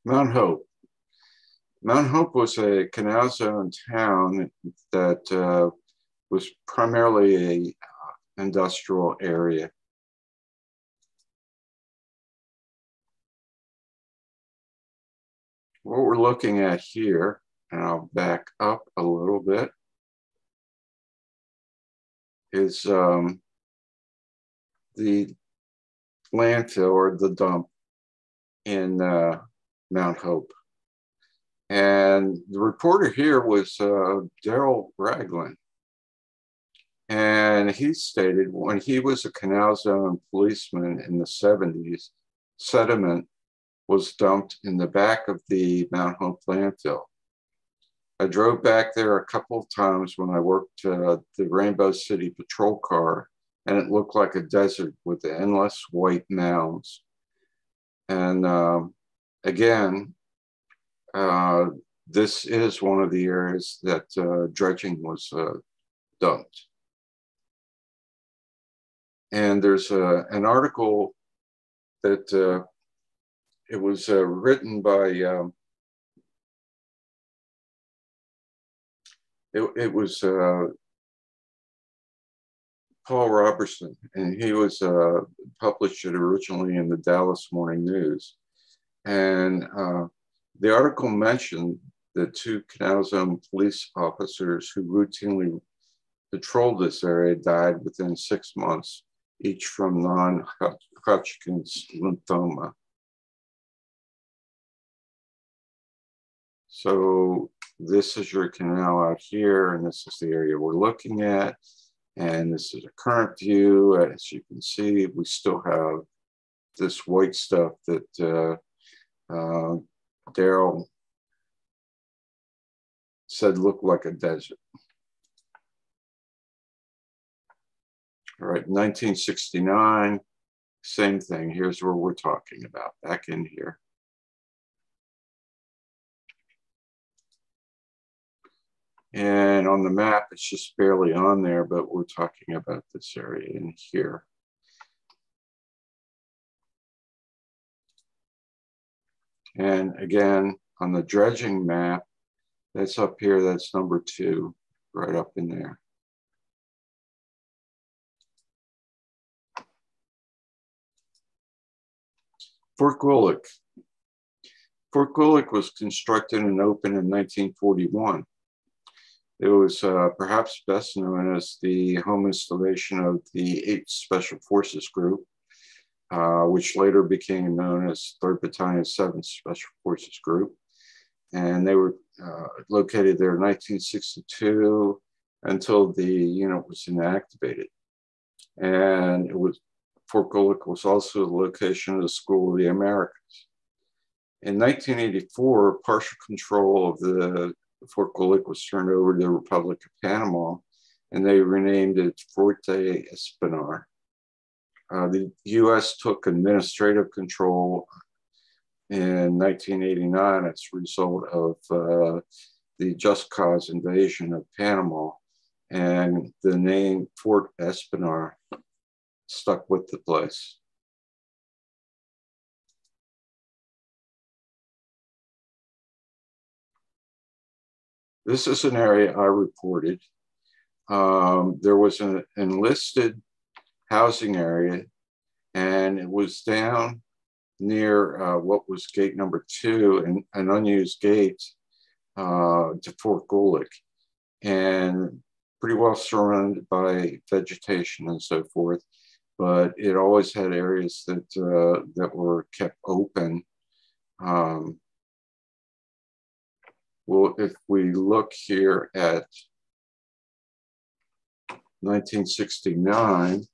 Mount Hope. Mount Hope was a Canal Zone town that was primarily a industrial area. What we're looking at here, and I'll back up a little bit, is the landfill or the dump in Mount Hope. And the reporter here was Daryl Ragland. And he stated when he was a Canal Zone policeman in the 70s, sediment was dumped in the back of the Mount Hope landfill. I drove back there a couple of times when I worked the Rainbow City patrol car, and it looked like a desert with endless white mounds. And again, this is one of the areas that dredging was dumped. And there's an article that it was written by, it was Paul Robertson, and he was published it originally in the Dallas Morning News. And the article mentioned the two Canal Zone police officers who routinely patrolled this area died within 6 months, each from non-Hodgkins lymphoma. So this is your canal out here, and this is the area we're looking at. And this is a current view. As you can see, we still have this white stuff that Daryl said looked like a desert. All right, 1969, same thing. Here's where we're talking about, back in here. And on the map, it's just barely on there, but we're talking about this area in here. And again, on the dredging map, that's up here, that's number 2, right up in there. Fort Gulick. Fort Gulick was constructed and opened in 1941. It was perhaps best known as the home installation of the 8th Special Forces Group, which later became known as 3rd Battalion, 7th Special Forces Group. And they were located there in 1962 until the unit was inactivated. And it was, Fort Gulick was also the location of the School of the Americas. In 1984, partial control of the Fort Gulick was turned over to the Republic of Panama, and they renamed it Fuerte Espinar. The U.S. took administrative control in 1989 as a result of the Just Cause invasion of Panama, and the name Fort Espinar stuck with the place. This is an area I reported. There was an enlisted housing area, and it was down near what was gate number 2, and an unused gate to Fort Gulick, and pretty well surrounded by vegetation and so forth. But it always had areas that that were kept open. Well, if we look here at 1969,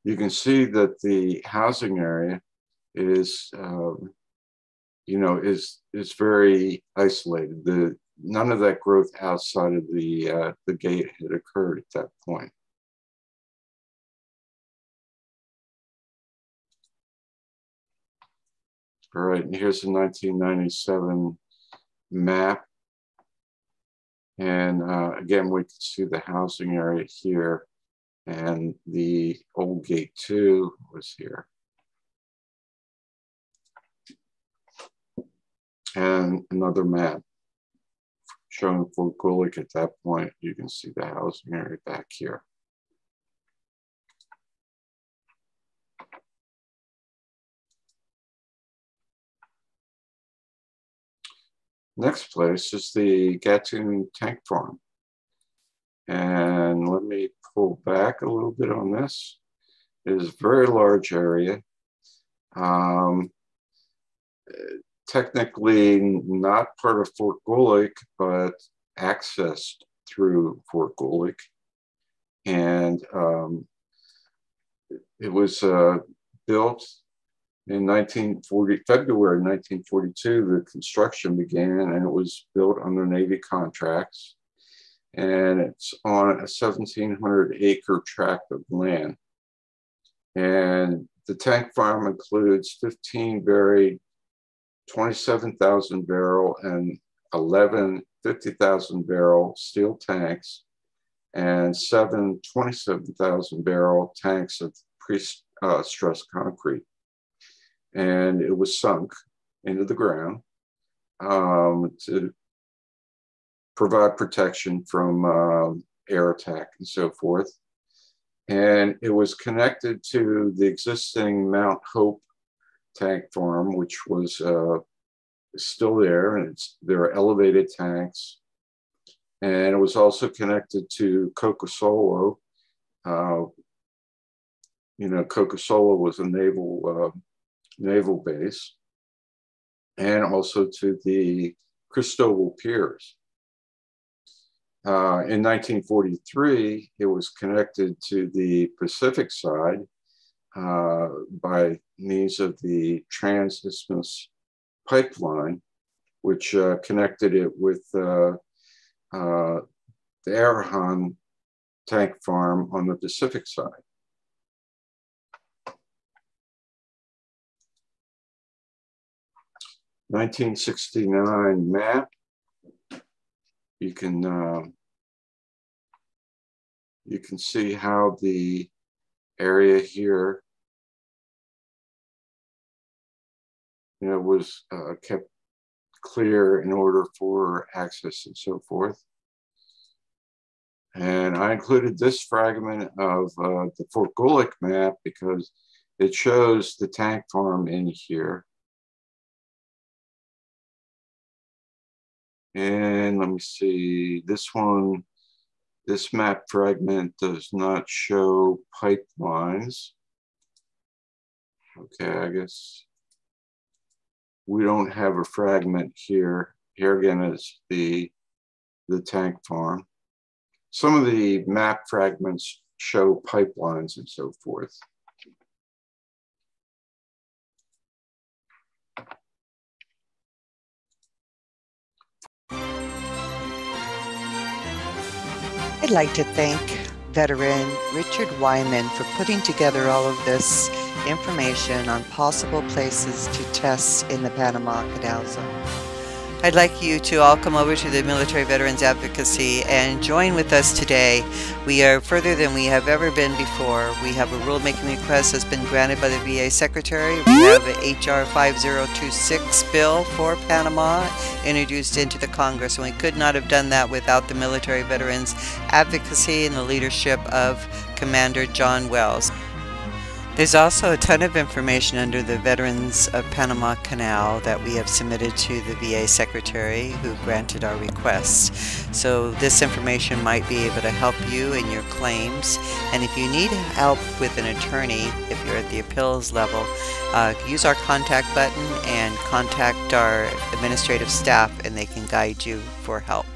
you can see that the housing area is, is very isolated. None of that growth outside of the gate had occurred at that point. All right, and here's a 1997 map. And again, we can see the housing area here, and the old gate 2 was here. And another map showing Fort Gulick at that point. You can see the housing area back here. Next place is the Gatun Tank Farm. And let me pull back a little bit on this. It is a very large area. Technically not part of Fort Gulick, but accessed through Fort Gulick. And it was built in February 1942. The construction began, and it was built under Navy contracts. And it's on a 1,700-acre tract of land. And the tank farm includes 15 buried 27,000 barrel and 11 50,000 barrel steel tanks and 7 27,000 barrel tanks of pre-stressed concrete. And it was sunk into the ground to provide protection from air attack and so forth. And it was connected to the existing Mount Hope Tank Farm, which was still there, and there are elevated tanks. And it was also connected to Cocosolo. Cocosolo was a naval base, and also to the Cristobal Piers. In 1943, it was connected to the Pacific side by means of the Trans-Isthmian pipeline, which connected it with the Arahan Tank Farm on the Pacific side. (1969) map. You can see how the area here, was kept clear in order for access and so forth. And I included this fragment of the Fort Gulick map because it shows the tank farm in here. And let me see, this map fragment does not show pipelines. Okay, I guess we don't have a fragment here. Here again is the tank farm. Some of the map fragments show pipelines and so forth. I'd like to thank veteran Richard Wyman for putting together all of this information on possible places to test in the Panama Canal Zone. I'd like you to all come over to the Military Veterans Advocacy and join with us today. We are further than we have ever been before. We have a rulemaking request that's been granted by the VA Secretary. We have an HR 5026 bill for Panama introduced into the Congress, and we could not have done that without the Military Veterans Advocacy and the leadership of Commander John Wells. There's also a ton of information under the Veterans of Panama Canal that we have submitted to the VA Secretary who granted our request. So this information might be able to help you in your claims. And if you need help with an attorney, if you're at the appeals level, use our contact button and contact our administrative staff and they can guide you for help.